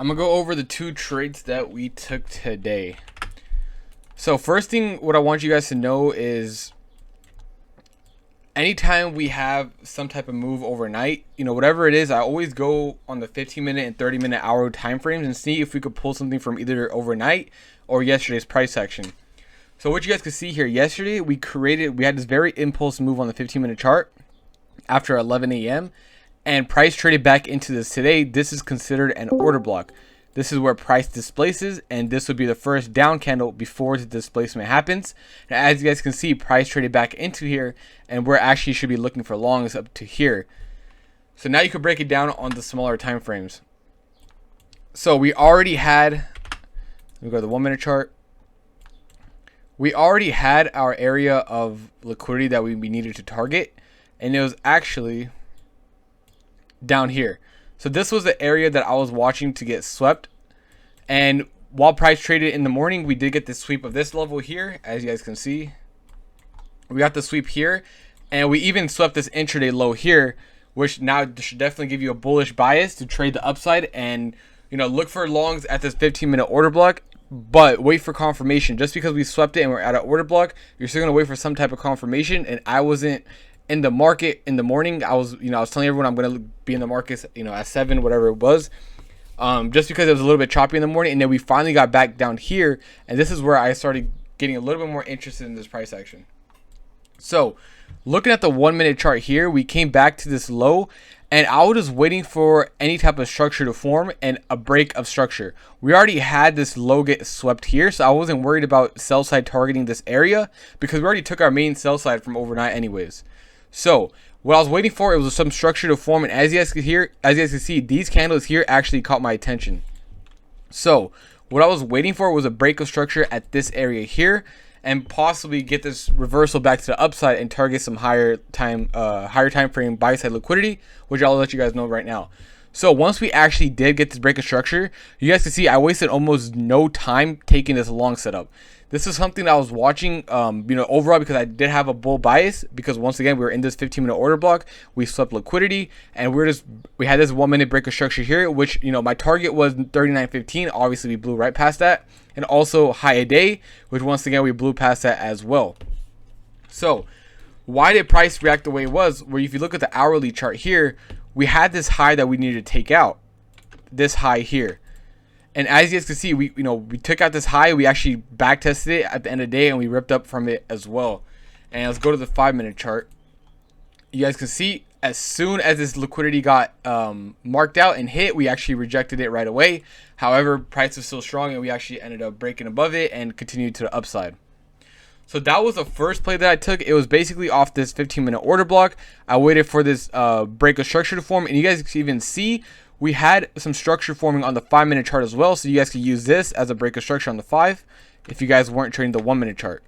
I'm gonna go over the two trades that we took today. So first thing, what I want you guys to know is anytime we have some type of move overnight, whatever it is, I always go on the 15-minute and 30-minute hour time frames and see if we could pull something from either overnight or yesterday's price action. So what you guys could see here, yesterday we had this very impulse move on the 15-minute chart after 11 a.m. and price traded back into this today. This is considered an order block. This is where price displaces, and this would be the first down candle before the displacement happens. And as you guys can see, price traded back into here, and we're actually should be looking for longs up to here. So now you could break it down on the smaller time frames. So we already had, let me go to the 1-minute chart. We already had our area of liquidity that we needed to target, and it was actually down here. So this was the area that I was watching to get swept. And while price traded in the morning, we did get the sweep of this level here. As you guys can see, we got the sweep here. And we even swept this intraday low here, which now should definitely give you a bullish bias to trade the upside and, look for longs at this 15-minute order block. But wait for confirmation. Just because we swept it and we're at an order block, you're still going to wait for some type of confirmation. And I wasn't in the market in the morning. I was telling everyone I'm going to be in the markets, at 7, whatever it was. Just because it was a little bit choppy in the morning. And then we finally got back down here. And this is where I started getting a little bit more interested in this price action. So looking at the 1-minute chart here, we came back to this low. And I was just waiting for any type of structure to form and a break of structure. We already had this low get swept here, so I wasn't worried about sell side targeting this area because we already took our main sell side from overnight anyways. So what I was waiting for, it was some structure to form, and as you guys can see, these candles here actually caught my attention. So what I was waiting for was a break of structure at this area here, and possibly get this reversal back to the upside and target some higher time frame buy side liquidity, which I'll let you guys know right now. So once we actually did get this break of structure, you guys can see I wasted almost no time taking this long setup. This is something that I was watching, overall, because I did have a bull bias, because once again, we were in this 15-minute order block, we swept liquidity, and we had this 1-minute break of structure here, which, my target was 39.15. Obviously, we blew right past that, and also high a day, which once again, we blew past that as well. So why did price react the way it was? Where if you look at the hourly chart here, we had this high that we needed to take out, this high here. And as you guys can see, we took out this high. We actually back tested it at the end of the day, and we ripped up from it as well. And let's go to the 5-minute chart. You guys can see as soon as this liquidity got marked out and hit, we actually rejected it right away. However, price was still strong, and we actually ended up breaking above it and continued to the upside. So that was the first play that I took. It was basically off this 15-minute order block. I waited for this break of structure to form, and you guys can even see we had some structure forming on the 5-minute chart as well, so you guys could use this as a break of structure on the 5 if you guys weren't trading the 1-minute chart.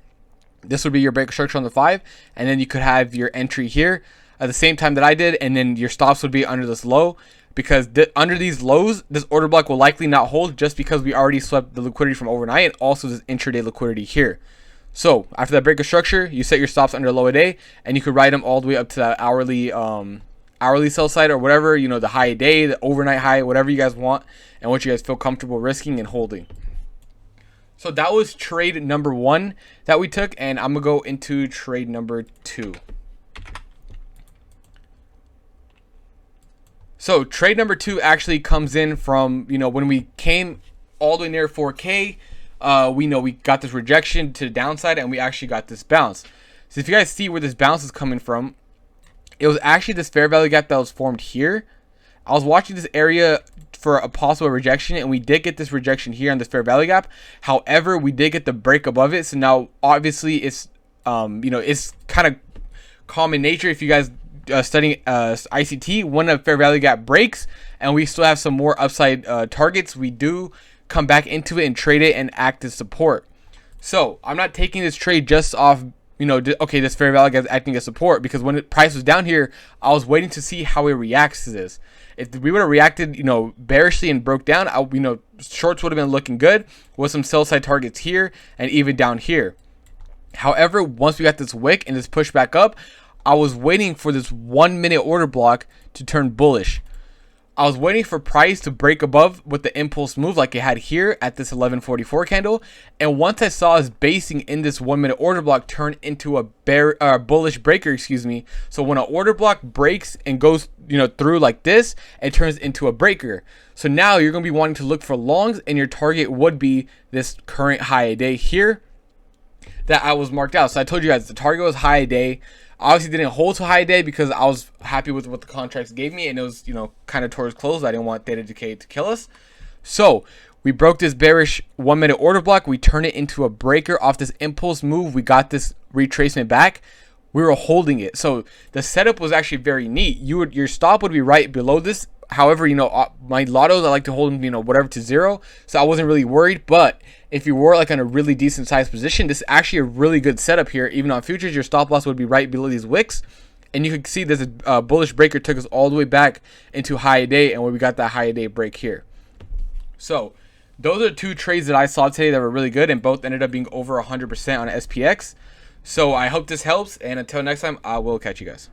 This would be your break of structure on the 5, and then you could have your entry here at the same time that I did, and then your stops would be under this low, because under these lows, this order block will likely not hold just because we already swept the liquidity from overnight and also this intraday liquidity here. So after that break of structure, you set your stops under low a day, and you could ride them all the way up to that hourly sell side or whatever, the high a day, the overnight high, whatever you guys want and what you guys feel comfortable risking and holding. So that was trade number 1 that we took, and I'm gonna go into trade number 2. So trade number 2 actually comes in from, when we came all the way near 4K, we got this rejection to the downside, and we actually got this bounce. So if you guys see where this bounce is coming from, it was actually this fair value gap that was formed here. I was watching this area for a possible rejection, and we did get this rejection here on this fair value gap. However, we did get the break above it. So now, obviously, it's it's kind of common nature if you guys studying ICT. When a fair value gap breaks, and we still have some more upside targets, we do come back into it and trade it and act as support. So I'm not taking this trade just off, okay, this fair value gap is acting as support, because when the price was down here, I was waiting to see how it reacts to this. If we would have reacted, bearishly and broke down, shorts would have been looking good with some sell side targets here and even down here. However, once we got this wick and this push back up, I was waiting for this 1-minute order block to turn bullish. I was waiting for price to break above with the impulse move like it had here at this 1144 candle. And once I saw us basing in this 1 minute order block turn into a bullish breaker, excuse me. So when an order block breaks and goes, through like this, it turns into a breaker. So now you're going to be wanting to look for longs, and your target would be this current high a day here that I was marked out. So I told you guys the target was high a day. Obviously didn't hold to high day because I was happy with what the contracts gave me, and it was, kind of towards close. I didn't want theta decay to kill us. So we broke this bearish 1 minute order block. We turned it into a breaker off this impulse move. We got this retracement back. We were holding it. So the setup was actually very neat. Your stop would be right below this. However, my lottos, I like to hold them, whatever to zero. So I wasn't really worried. But if you were like in a really decent sized position, this is actually a really good setup here. Even on futures, your stop loss would be right below these wicks. And you can see there's a bullish breaker took us all the way back into high day, and where we got that high day break here. So those are two trades that I saw today that were really good, and both ended up being over 100% on SPX. So I hope this helps, and until next time, I will catch you guys.